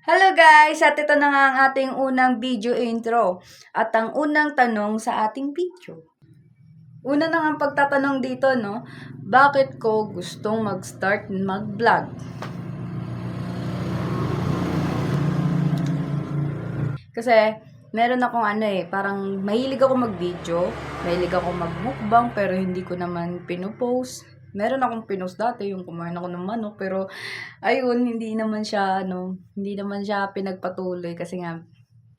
Hello guys! At ito na nga ang ating unang video intro at ang unang tanong sa ating video. Una na nga pagtatanong dito, no? Bakit ko gustong mag-start mag-vlog? Kasi meron akong parang mahilig ako mag-video, mahilig ako mag-mukbang pero hindi ko naman pinopost. Meron akong pinost dati yung kumain ako ng manok pero ayun, hindi naman siya pinagpatuloy kasi nga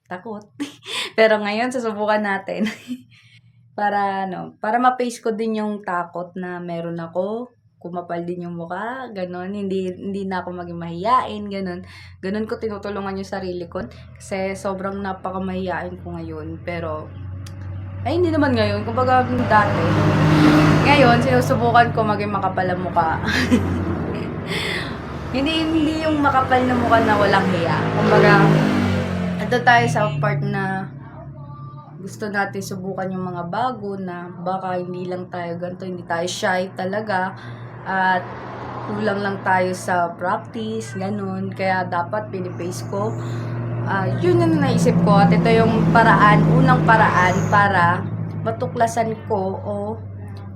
takot. Pero ngayon susubukan natin para ma-face ko din yung takot na meron ako, kumapal din yung mukha, ganun, hindi na ako maging mahiyain, ganun ko tinutulungan yung sarili ko kasi sobrang napakamahiyain ko ngayon, pero ay hindi naman ngayon, kumbaga dati. Ngayon, sinusubukan ko maging makapal ang mukha. hindi yung makapal na mukha na walang hiya. Kumbaga, ito tayo sa part na gusto natin subukan yung mga bago na baka hindi lang tayo ganito, hindi tayo shy talaga. At kulang lang tayo sa practice, ganun. Kaya dapat pinipace ko. Yun yung naisip ko. At ito yung unang paraan para matuklasan ko o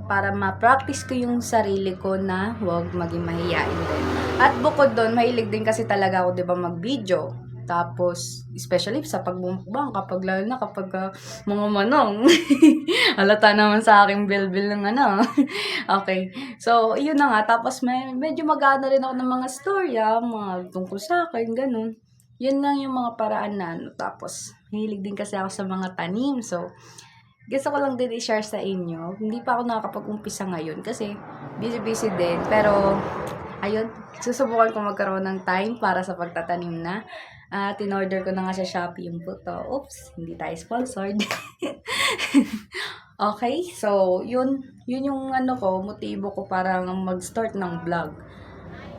para ma-practice ko yung sarili ko na huwag maging mahiyain din. At bukod doon, mahilig din kasi talaga ako, 'di ba, mag-video. Tapos, especially sa pagbumukbang, lalo na kapag mga manong. Halata naman sa aking bilbil ng Okay. So, yun na nga. Tapos, medyo mag-ano rin ako ng mga storya, mga tungkol sa akin, ganun. Yun lang yung mga paraan na Tapos, hilig din kasi ako sa mga tanim. So, gusto ko lang din i-share sa inyo. Hindi pa ako nakakapag-umpisa ngayon kasi busy din. Pero, ayun, susubukan ko magkaroon ng time para sa pagtatanim na. At in-order ko na nga sa Shopee yung puto. Oops, hindi tayo sponsored. Okay, so, yun yung motibo ko para mag-start ng vlog.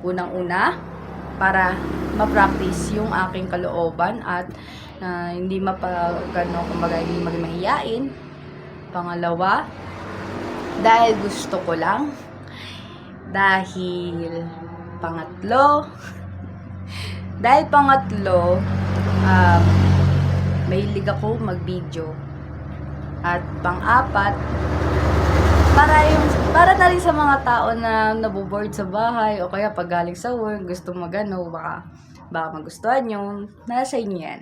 Unang-una, para ma-practice yung aking kalooban at hindi kumbaga hindi maging mahiyain. Pangalawa, dahil gusto ko lang. Dahil pangatlo, mahilig ako mag-video. At pang-apat, para na rin sa mga tao na naboboard sa bahay o kaya pag galing sa work, gusto baka magustuhan nyo, nasa inyo yan.